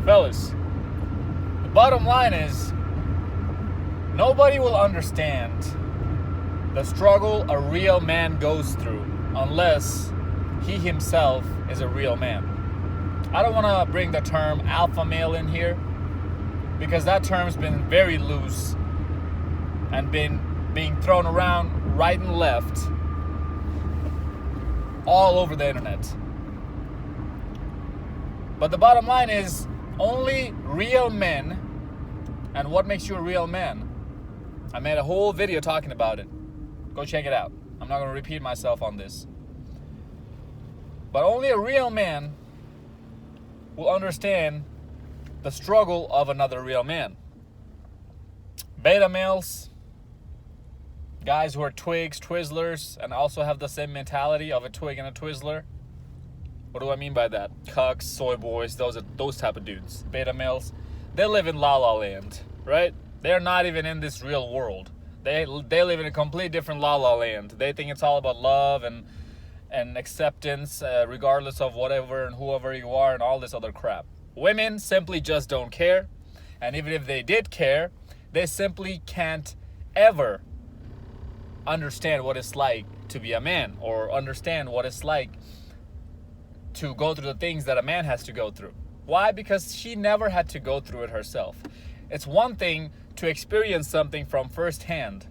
Fellas, the bottom line is nobody will understand the struggle a real man goes through unless he himself is a real man. I don't want to bring the term alpha male in here because that term's been very loose and been being thrown around right and left all over the internet. But the bottom line is only real men. And what makes you a real man? I made a whole video talking about it. Go check it out. I'm not going to repeat myself on this. But only a real man will understand the struggle of another real man. Beta males, guys who are twigs, twizzlers, and also have the same mentality of a twig and a twizzler. What do I mean by that? Cucks, soy boys, those type of dudes. Beta males, they live in la la land, right? They're not even in this real world. They live in a completely different la la land. They think it's all about love and acceptance, regardless of whatever and whoever you are and all this other crap. Women simply just don't care. And even if they did care, they simply can't ever understand what it's like to be a man or understand what it's like to go through the things that a man has to go through. Why? Because she never had to go through it herself. It's one thing to experience something from firsthand.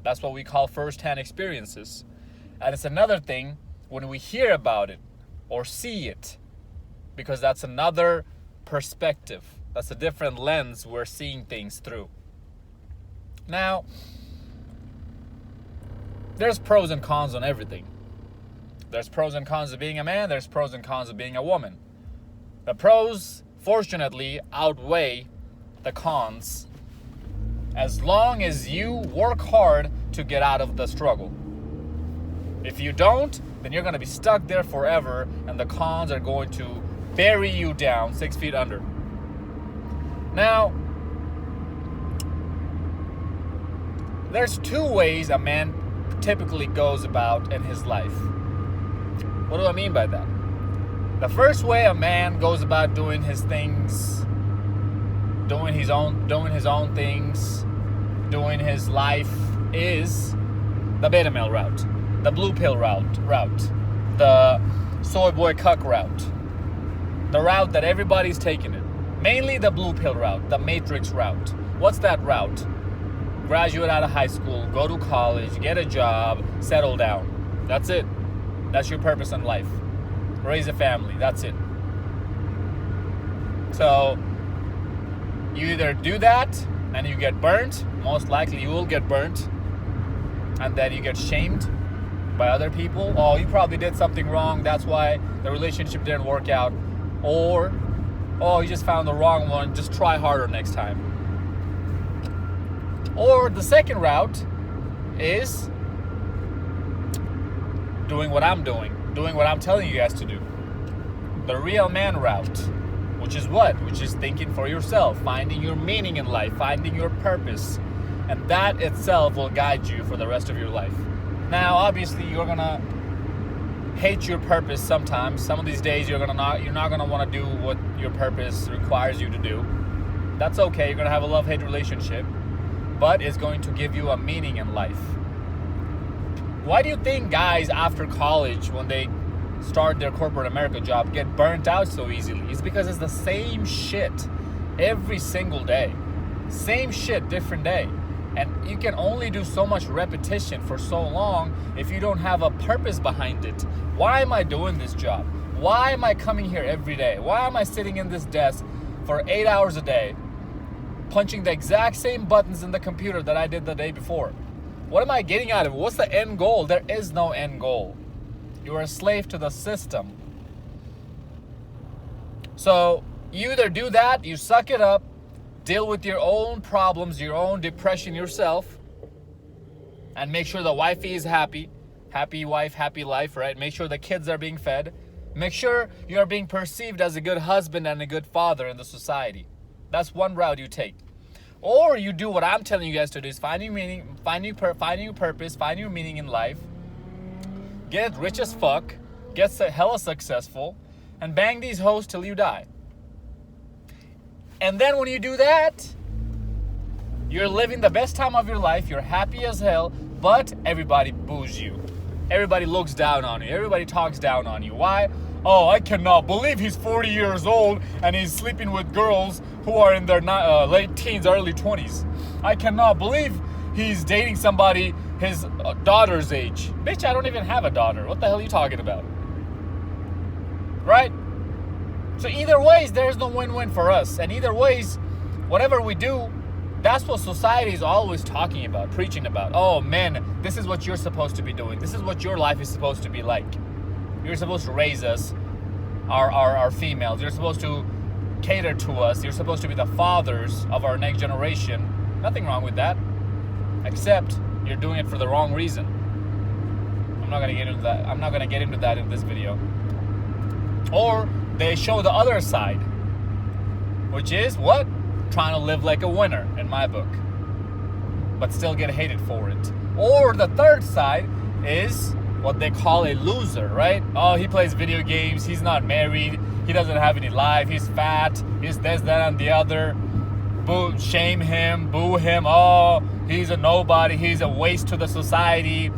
That's what we call firsthand experiences. And it's another thing when we hear about it or see it, because that's another perspective. That's a different lens we're seeing things through. Now, there's pros and cons on everything. There's pros and cons of being a man. There's pros and cons of being a woman. The pros, fortunately, outweigh the cons as long as you work hard to get out of the struggle. If you don't, then you're going to be stuck there forever, and the cons are going to bury you down 6 feet under. Now, there's two ways a man typically goes about in his life. What do I mean by that? The first way a man goes about doing his things, doing his own things, doing his life is the beta male route, the blue pill route, the soy boy cuck route, the route that everybody's taking it. Mainly the blue pill route, the matrix route. What's that route? Graduate out of high school, go to college, get a job, settle down. That's it. That's your purpose in life. Raise a family. That's it. So you either do that and you get burnt. Most likely you will get burnt. And then you get shamed by other people. Oh, you probably did something wrong. That's why the relationship didn't work out. Or, oh, you just found the wrong one. Just try harder next time. Or the second route is doing what I'm doing what I'm telling you guys to do. The real man route, which is what? Which is thinking for yourself, finding your meaning in life, finding your purpose. And that itself will guide you for the rest of your life. Now, obviously, you're gonna hate your purpose sometimes. Some of these days you're not gonna want to do what your purpose requires you to do. That's okay. You're gonna have a love-hate relationship, but it's going to give you a meaning in life. Why do you think guys after college, when they start their corporate America job, get burnt out so easily? It's because it's the same shit every single day. Same shit, different day. And you can only do so much repetition for so long if you don't have a purpose behind it. Why am I doing this job? Why am I coming here every day? Why am I sitting in this desk for 8 hours a day, punching the exact same buttons in the computer that I did the day before? What am I getting out of it? What's the end goal? There is no end goal. You are a slave to the system. So you either do that, you suck it up, deal with your own problems, your own depression yourself, and make sure the wifey is happy. Happy wife, happy life, right? Make sure the kids are being fed. Make sure you are being perceived as a good husband and a good father in the society. That's one route you take. Or you do what I'm telling you guys to do, is find your meaning, find your purpose, find your meaning in life. Get rich as fuck, get hella successful, and bang these hoes till you die. And then when you do that, you're living the best time of your life, you're happy as hell, but everybody boos you. Everybody looks down on you. Everybody talks down on you. Why? Oh, I cannot believe he's 40 years old and he's sleeping with girls who are in their late teens, early 20s. I cannot believe he's dating somebody his daughter's age. Bitch, I don't even have a daughter. What the hell are you talking about? Right? So either ways, there's no win-win for us. And either ways, whatever we do, that's what society is always talking about, preaching about. Oh, men, this is what you're supposed to be doing. This is what your life is supposed to be like. You're supposed to raise us, our females. You're supposed to cater to us. You're supposed to be the fathers of our next generation. Nothing wrong with that. Except you're doing it for the wrong reason. I'm not gonna get into that. I'm not gonna get into that in this video. Or they show the other side, which is what? Trying to live like a winner, in my book, but still get hated for it. Or the third side is what they call a loser, right? Oh, he plays video games, he's not married, he doesn't have any life, he's fat, he's this, that, and the other. Boo, shame him, boo him. Oh, he's a nobody, he's a waste to the society,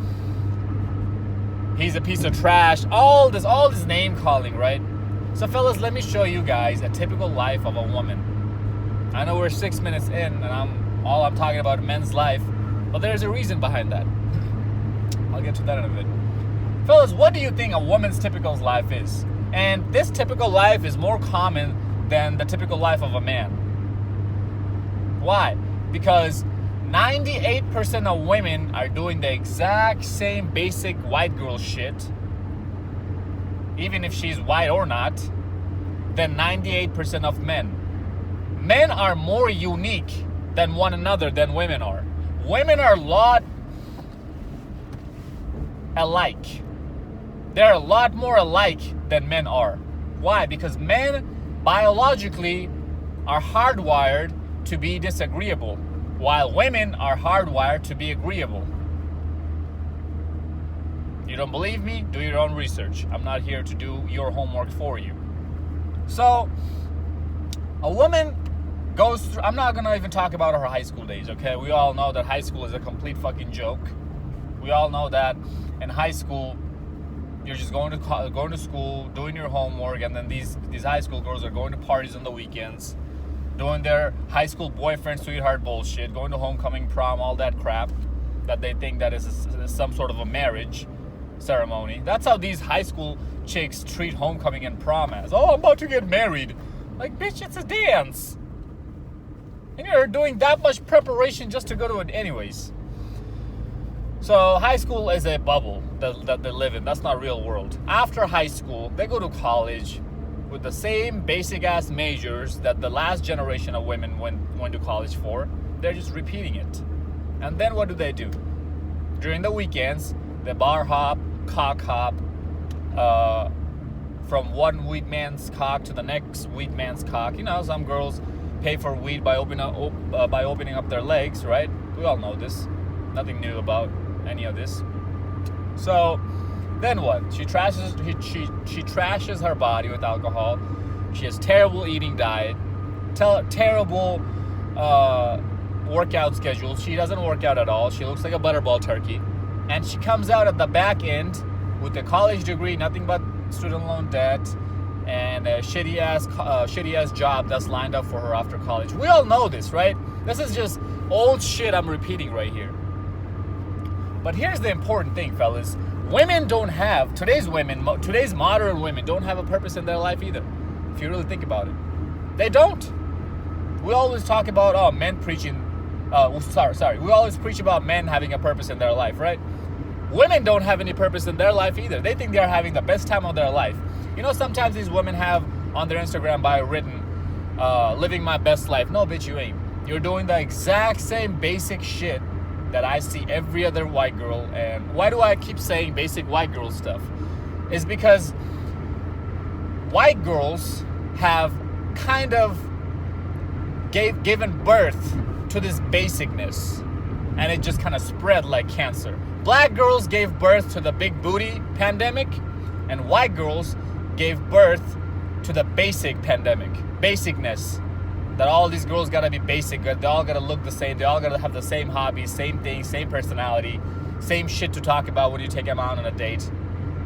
he's a piece of trash. All this name calling, right? So fellas, let me show you guys a typical life of a woman. I know we're 6 minutes in and I'm talking about men's life, but there's a reason behind that. I'll get to that in a bit. Fellas, what do you think a woman's typical life is? And this typical life is more common than the typical life of a man. Why? Because 98% of women are doing the exact same basic white girl shit, even if she's white or not, than 98% of men. Men are more unique than one another than women are. Women are a lot alike. They're a lot more alike than men are. Why? Because men biologically are hardwired to be disagreeable, while women are hardwired to be agreeable. You don't believe me? Do your own research. I'm not here to do your homework for you. So, a woman goes through, I'm not gonna even talk about her high school days, okay? We all know that high school is a complete fucking joke. We all know that in high school, you're just going to school, doing your homework, and then these high school girls are going to parties on the weekends, doing their high school boyfriend, sweetheart bullshit, going to homecoming, prom, all that crap that they think that is some sort of a marriage ceremony. That's how these high school chicks treat homecoming and prom as. Oh, I'm about to get married. Like, bitch, it's a dance. And you're doing that much preparation just to go to it anyways. So high school is a bubble that they live in. That's not real world. After high school, they go to college with the same basic ass majors that the last generation of women went to college for. They're just repeating it. And then what do? During the weekends, they bar hop, cock hop, from one weed man's cock to the next weed man's cock. You know, some girls pay for weed by opening up their legs, right? We all know this. Nothing new about any of this. So then what? She trashes her body with alcohol. She has terrible eating diet, terrible workout schedule. She doesn't work out at all. She looks like a butterball turkey, and she comes out at the back end with a college degree, nothing but student loan debt, and a shitty ass job that's lined up for her after college. We all know this, right? This is just old shit I'm repeating right here. But here's the important thing, fellas. Women don't have, today's modern women don't have a purpose in their life either. If you really think about it. They don't. We always talk about, men preaching, we always preach about men having a purpose in their life, right? Women don't have any purpose in their life either. They think they're having the best time of their life. You know, sometimes these women have on their Instagram bio written, living my best life. No, bitch, you ain't. You're doing the exact same basic shit that I see every other white girl. And why do I keep saying basic white girl stuff? Is because white girls have kind of given birth to this basicness, and it just kind of spread like cancer. Black girls gave birth to the big booty pandemic, and white girls gave birth to the basic pandemic, basicness. that all these girls gotta be basic good. They all gotta look the same. They all gotta have the same hobbies, same things, same personality, same shit to talk about when you take them out on a date.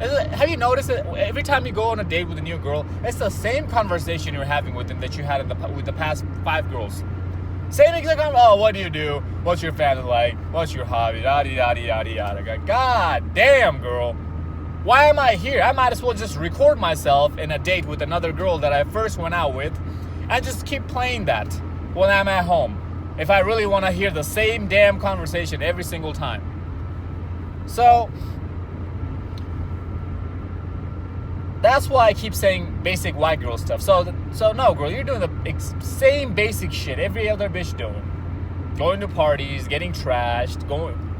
Have you noticed that every time you go on a date with a new girl, it's the same conversation you're having with them that you had with the past 5 girls? Same exact, oh, what do you do? What's your family like? What's your hobby? Yada, yada, yada, yada. God damn, girl. Why am I here? I might as well just record myself in a date with another girl that I first went out with and just keep playing that when I'm at home, if I really want to hear the same damn conversation every single time. So that's why I keep saying basic white girl stuff. So no, girl, you're doing the same basic shit every other bitch doing. Going to parties, getting trashed,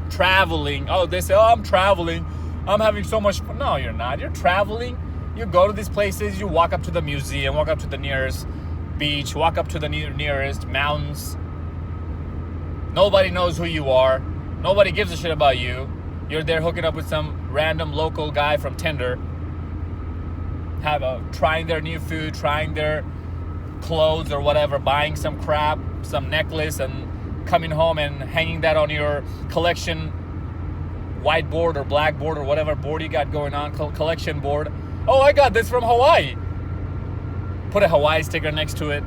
traveling. Oh, they say, oh, I'm traveling. I'm having so much fun. No, you're not. You're traveling. You go to these places. You walk up to the museum, walk up to the nearest beach, walk up to the nearest mountains. Nobody knows who you are. Nobody gives a shit about you. You're there hooking up with some random local guy from Tinder. Trying their new food, trying their clothes or whatever, buying some crap, some necklace, and coming home and hanging that on your collection whiteboard or blackboard or whatever board you got going on, collection board. Oh, I got this from Hawaii. Put a Hawaii sticker next to it.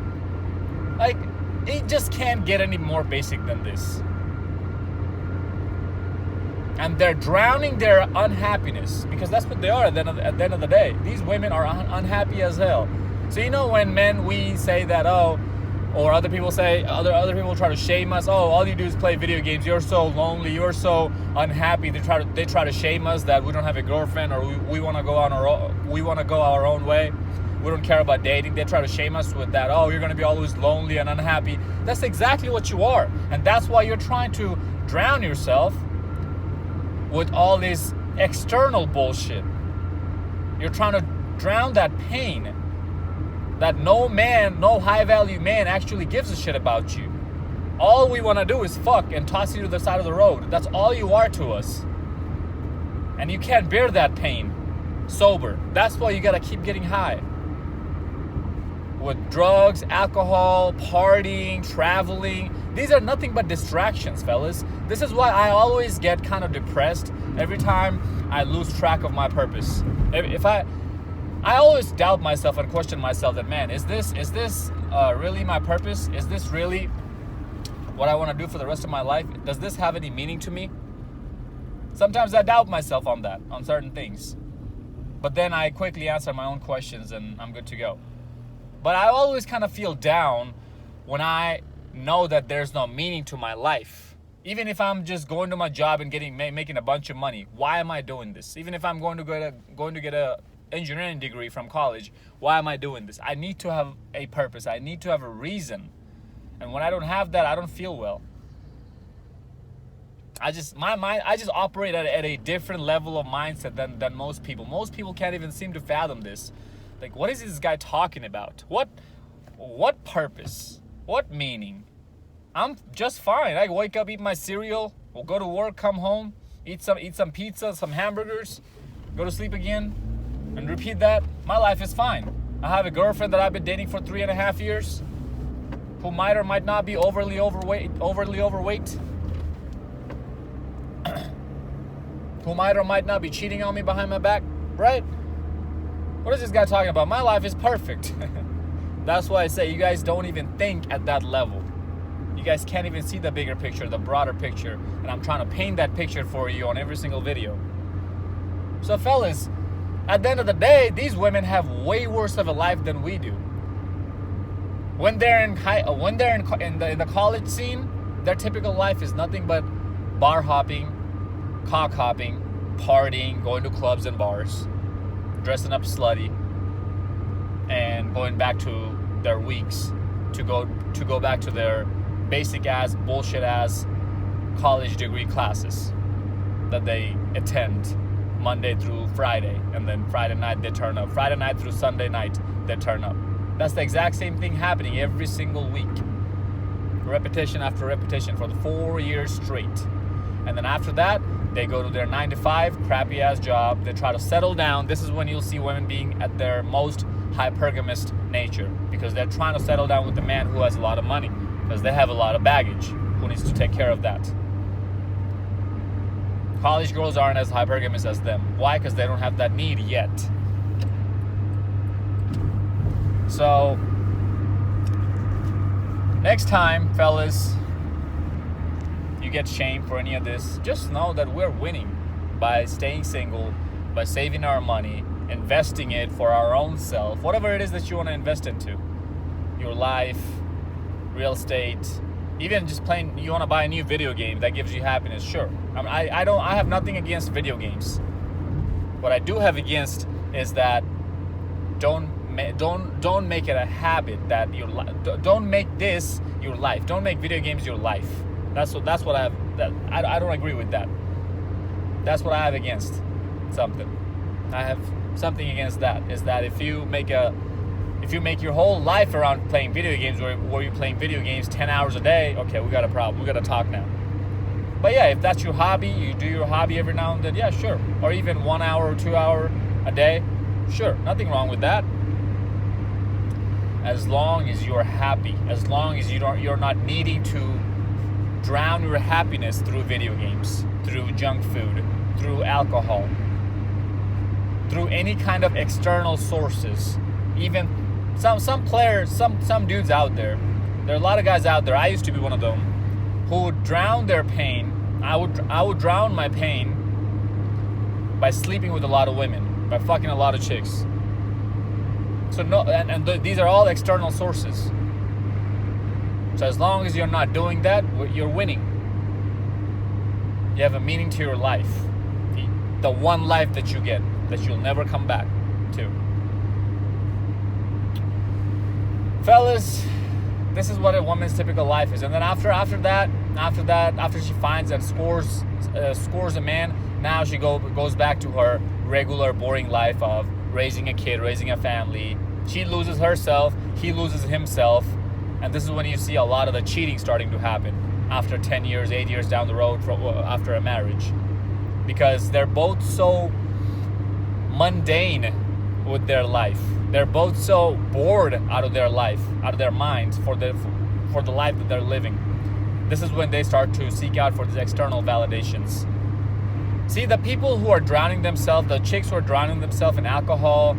Like, it just can't get any more basic than this. And they're drowning their unhappiness, because that's what they are at the end of the day. These women are unhappy as hell. So you know when we say that, oh, or other people say, other people try to shame us, oh, all you do is play video games, you're so lonely, you're so unhappy. They try to shame us that we don't have a girlfriend, or we want to go our own way. We don't care about dating. They try to shame us with that. Oh, you're going to be always lonely and unhappy. That's exactly what you are. And that's why you're trying to drown yourself with all this external bullshit. You're trying to drown that pain that no high-value man actually gives a shit about you. All we want to do is fuck and toss you to the side of the road. That's all you are to us. And you can't bear that pain sober. That's why you gotta keep getting high. With drugs, alcohol, partying, traveling. These are nothing but distractions, fellas. This is why I always get kind of depressed every time I lose track of my purpose. I always doubt myself and question myself that, man, is this really my purpose? Is this really what I want to do for the rest of my life? Does this have any meaning to me? Sometimes I doubt myself on certain things. But then I quickly answer my own questions and I'm good to go. But I always kind of feel down when I know that there's no meaning to my life. Even if I'm just going to my job and making a bunch of money, why am I doing this? Even if I'm going to get a engineering degree from college, why am I doing this? I need to have a purpose. I need to have a reason. And when I don't have that, I don't feel well. I just operate at a different level of mindset than most people. Most people can't even seem to fathom this. Like, what is this guy talking about? What purpose? What meaning? I'm just fine. I wake up, eat my cereal, we'll go to work, come home, eat some pizza, some hamburgers, go to sleep again, and repeat that. My life is fine. I have a girlfriend that I've been dating for 3.5 years, who might or might not be overly overweight, who might or might not be cheating on me behind my back, right? What is this guy talking about? My life is perfect. That's why I say you guys don't even think at that level. You guys can't even see the bigger picture, the broader picture, and I'm trying to paint that picture for you on every single video. So fellas, at the end of the day, these women have way worse of a life than we do. When they're in the college scene, their typical life is nothing but bar hopping, cock hopping, partying, going to clubs and bars, dressing up slutty, and going back to their weeks to go back to their basic ass, bullshit ass college degree classes that they attend Monday through Friday, and then Friday night they turn up. Friday night through Sunday night they turn up. That's the exact same thing happening every single week. Repetition after repetition for the 4 years straight. And then after that, they go to their 9-to-5 crappy ass job. They try to settle down. This is when you'll see women being at their most hypergamous nature, because they're trying to settle down with the man who has a lot of money, because they have a lot of baggage, who needs to take care of that. College girls aren't as hypergamous as them. Why? Because they don't have that need yet. So next time, fellas, you get shamed for any of this, just know that we're winning by staying single, by saving our money, investing it for our own self, whatever it is that you want to invest into. Your life, real estate, even just playing, you want to buy a new video game that gives you happiness, sure. I have nothing against video games. What I do have against is that don't make it a habit that don't make this your life. Don't make video games your life. That's what I have. I don't agree with that. That's what I have against something. I have something against that. Is that if you make your whole life around playing video games, where you're playing video games 10 hours a day, okay, we got a problem. We got to talk now. But yeah, if that's your hobby, you do your hobby every now and then, yeah, sure. Or even 1 hour or 2 hour a day, sure. Nothing wrong with that. As long as you're happy, as long as you're not needing to drown your happiness through video games, through junk food, through alcohol, through any kind of external sources. Even some players, some dudes out there. There are a lot of guys out there. I used to be one of them who would drown their pain. I would drown my pain by sleeping with a lot of women, by fucking a lot of chicks. So no, and these are all external sources. So as long as you're not doing that, you're winning. You have a meaning to your life. The one life that you get, that you'll never come back to. Fellas, this is what a woman's typical life is. And then after she finds and scores a man, now she goes back to her regular boring life of raising a kid, raising a family. She loses herself, he loses himself. And this is when you see a lot of the cheating starting to happen after 10 years, 8 years down the road after a marriage. Because they're both so mundane with their life. They're both so bored out of their life, out of their minds for the life that they're living. This is when they start to seek out for these external validations. See, the people who are drowning themselves, the chicks who are drowning themselves in alcohol,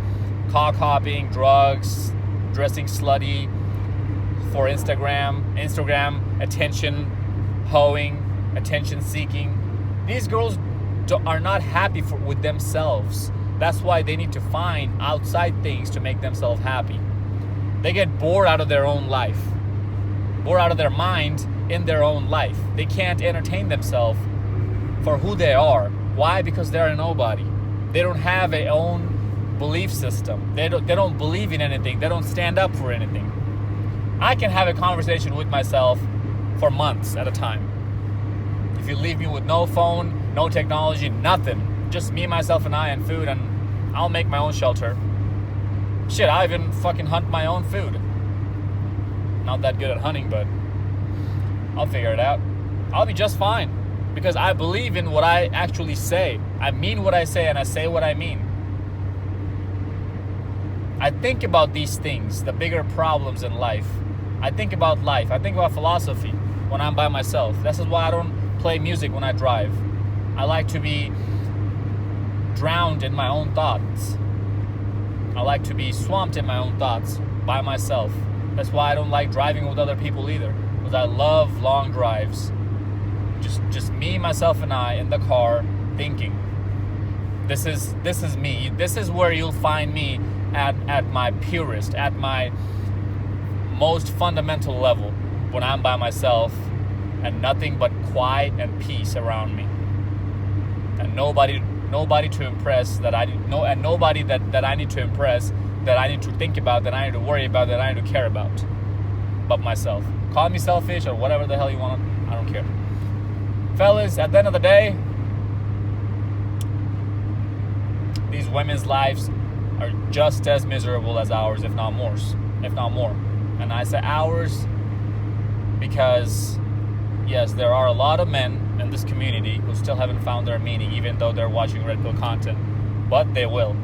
cock hopping, drugs, dressing slutty for Instagram attention hoeing, attention seeking. These girls are not happy with themselves. That's why they need to find outside things to make themselves happy. They get bored out of their own life, bored out of their mind in their own life. They can't entertain themselves for who they are. Why? Because they're a nobody. They don't have a own belief system. They don't believe in anything. They don't stand up for anything. I can have a conversation with myself for months at a time. If you leave me with no phone, no technology, nothing, just me, myself, and I, and food, and I'll make my own shelter. Shit, I even fucking hunt my own food. Not that good at hunting, but I'll figure it out. I'll be just fine, because I believe in what I actually say. I mean what I say, and I say what I mean. I think about these things, the bigger problems in life. I think about life. I think about philosophy when I'm by myself. This is why I don't play music when I drive. I like to be drowned in my own thoughts. I like to be swamped in my own thoughts by myself. That's why I don't like driving with other people either, because I love long drives. Just me, myself, and I in the car thinking. This is me. This is where you'll find me at my purest, at my most fundamental level, when I'm by myself and nothing but quiet and peace around me, and nobody to impress that I know, and nobody that I need to impress, that I need to think about, that I need to worry about, that I need to care about, but myself. Call me selfish or whatever the hell you want. I don't care. Fellas, at the end of the day, these women's lives are just as miserable as ours, if not more. And I say ours because, yes, there are a lot of men in this community who still haven't found their meaning, even though they're watching Red Pill content. But they will.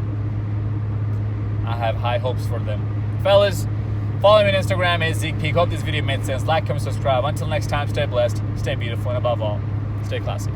I have high hopes for them. Fellas, follow me on Instagram at Zeekpeak. Hope this video made sense. Like, comment, subscribe. Until next time, stay blessed, stay beautiful, and above all, stay classy.